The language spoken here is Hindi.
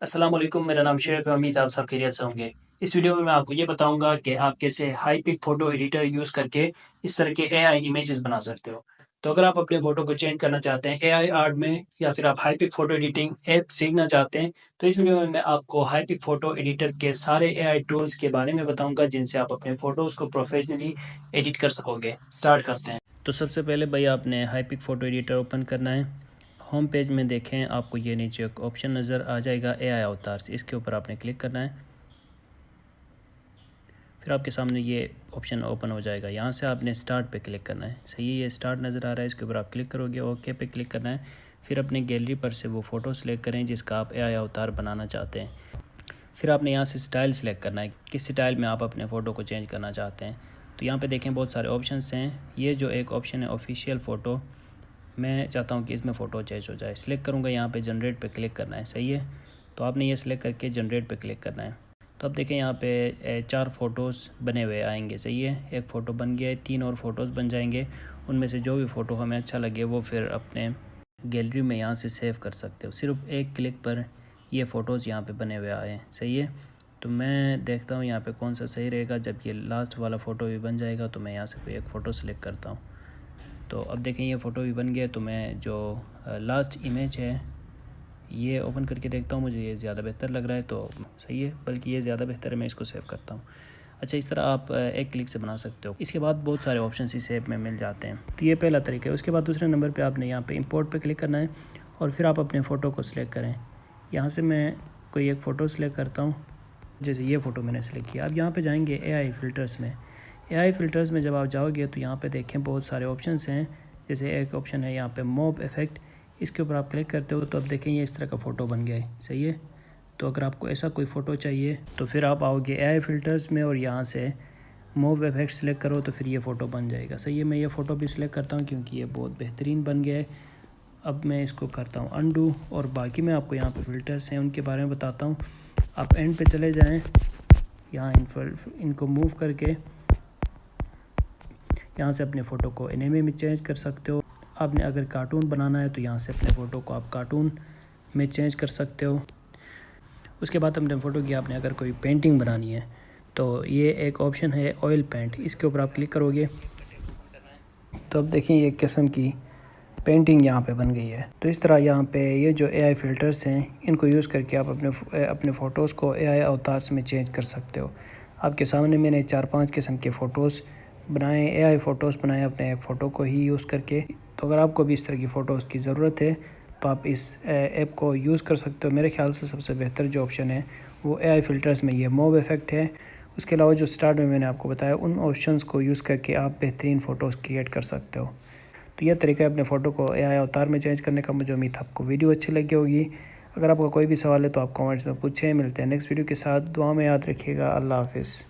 अस्सलाम वालेकुम, मेरा नाम शेख है। उम्मीद है आप सब खैरियत से होंगे। इस वीडियो में मैं आपको ये बताऊंगा कि आप कैसे Hypic photo editor use करके इस तरह के एआई इमेजेस बना सकते हो। तो अगर आप अपने फ़ोटो को चेंज करना चाहते हैं एआई आर्ट में या फिर आप Hypic photo editing app सीखना चाहते हैं, तो इस वीडियो में मैं आपको हाई पिक फ़ोटो एडिटर के सारे एआई टूल्स के बारे में बताऊंगा जिनसे आप अपने फ़ोटोज़ को प्रोफेशनली एडिट कर सकोगे। स्टार्ट करते हैं। तो सबसे पहले भाई आपने Hypic photo editor open करना है। होम पेज में देखें, आपको ये नीचे एक ऑप्शन नज़र आ जाएगा एआई अवतार्स, इसके ऊपर आपने क्लिक करना है। फिर आपके सामने ये ऑप्शन ओपन हो जाएगा। यहाँ से आपने स्टार्ट पे क्लिक करना है। सही है, ये स्टार्ट नज़र आ रहा है, इसके ऊपर आप क्लिक करोगे, ओके पे क्लिक करना है। फिर अपने गैलरी पर से वो फ़ोटो सेलेक्ट करें जिसका आप एआई अवतार बनाना चाहते हैं। फिर आपने यहाँ से स्टाइल सेलेक्ट करना है, किस स्टाइल में आप अपने फ़ोटो को चेंज करना चाहते हैं। तो यहाँ पे देखें बहुत सारे ऑप्शंस हैं। ये जो एक ऑप्शन है ऑफिशियल फ़ोटो, मैं चाहता हूँ कि इसमें फ़ोटो चेंज हो जाए। सिलेक्ट करूँगा, यहाँ पे जनरेट पे क्लिक करना है। सही है, तो आपने ये सिलेक्ट करके जनरेट पे क्लिक करना है। तो अब देखें यहाँ पे 4 फ़ोटोज़ बने हुए आएंगे। सही है, एक फ़ोटो बन गया है, 3 और फ़ोटोज़ बन जाएंगे। उनमें से जो भी फ़ोटो हमें अच्छा लगे वो फिर अपने गैलरी में यहाँ से सेव कर सकते हो। सिर्फ एक क्लिक पर ये फ़ोटोज़ यहाँ पे बने हुए आए हैं। सही है, तो मैं देखता हूँ यहाँ पे कौन सा सही रहेगा। जब ये लास्ट वाला फ़ोटो भी बन जाएगा तो मैं यहाँ से कोई एक फ़ोटो सेलेक्ट करता हूँ। तो अब देखें ये फ़ोटो भी बन गया। तो मैं जो लास्ट इमेज है ये ओपन करके देखता हूँ, मुझे ये ज़्यादा बेहतर लग रहा है। तो सही है, बल्कि ये ज़्यादा बेहतर है, मैं इसको सेव करता हूँ। अच्छा, इस तरह आप एक क्लिक से बना सकते हो। इसके बाद बहुत सारे ऑप्शन इस ऐप में मिल जाते हैं। तो ये पहला तरीका है। उसके बाद दूसरे नंबर पे आपने यहाँ पे इंपोर्ट पे क्लिक करना है और फिर आप अपने फ़ोटो को सिलेक्ट करें। यहाँ से मैं कोई एक फ़ोटो सिलेक्ट करता हूँ, जैसे ये फ़ोटो मैंने सेलेक्ट किया। अब यहाँ पे जाएंगे एआई फ़िल्टर्स में। एआई फ़िल्टर्स में जब आप जाओगे तो यहाँ पे देखें बहुत सारे ऑप्शंस हैं। जैसे एक ऑप्शन है यहाँ पे मॉब इफ़ेक्ट, इसके ऊपर आप क्लिक करते हो तो अब देखें ये इस तरह का फ़ोटो बन गया है। सही है, तो अगर आपको ऐसा कोई फ़ोटो चाहिए तो फिर आप आओगे एआई फ़िल्टर्स में और यहाँ से मूव इफेक्ट सेलेक्ट करो तो फिर ये फ़ोटो बन जाएगा। सही है, मैं ये फ़ोटो भी सिलेक्ट करता हूँ क्योंकि ये बहुत बेहतरीन बन गया है। अब मैं इसको करता हूँ अनडू और बाकी मैं आपको यहाँ पे फ़िल्टर्स हैं उनके बारे में बताता हूँ। आप एंड पे चले जाएँ, यहाँ इनको मूव करके यहाँ से अपने फ़ोटो को एनिमे में चेंज कर सकते हो। आपने अगर कार्टून बनाना है तो यहाँ से अपने फ़ोटो को आप कार्टून में चेंज कर सकते हो। उसके बाद अपने फ़ोटो की आपने अगर कोई पेंटिंग बनानी है तो ये एक ऑप्शन है ऑयल पेंट, इसके ऊपर आप क्लिक करोगे तो अब देखें ये किस्म की पेंटिंग यहाँ पे बन गई है। तो इस तरह यहाँ पे ये जो एआई फ़िल्टर्स हैं इनको यूज़ करके आप अपने फ़ोटोज़ को एआई अवतार्स में चेंज कर सकते हो। आपके सामने मैंने 4-5 किस्म के फ़ोटोज़ बनाए, एआई फ़ोटोज़ बनाए अपने एक फ़ोटो को ही यूज़ करके। तो अगर आपको भी इस तरह की फ़ोटोज़ की ज़रूरत है तो आप इस ऐप को यूज़ कर सकते हो। मेरे ख़्याल से सबसे बेहतर जो ऑप्शन है वो एआई फ़िल्टर्स में ये मॉब इफ़ेक्ट है। उसके अलावा जो स्टार्ट में मैंने आपको बताया उन ऑप्शंस को यूज़ करके आप बेहतरीन फ़ोटोज़ क्रिएट कर सकते हो। तो यह तरीका है अपने फ़ोटो को एआई अवतार में चेंज करने का। मुझे उम्मीद है आपको वीडियो अच्छी लगी होगी। अगर आपका कोई भी सवाल है तो आप कमेंट्स में पूछें। मिलते हैं नेक्स्ट वीडियो के साथ। दुआ में याद रखिएगा। अल्लाह हाफ़िज़।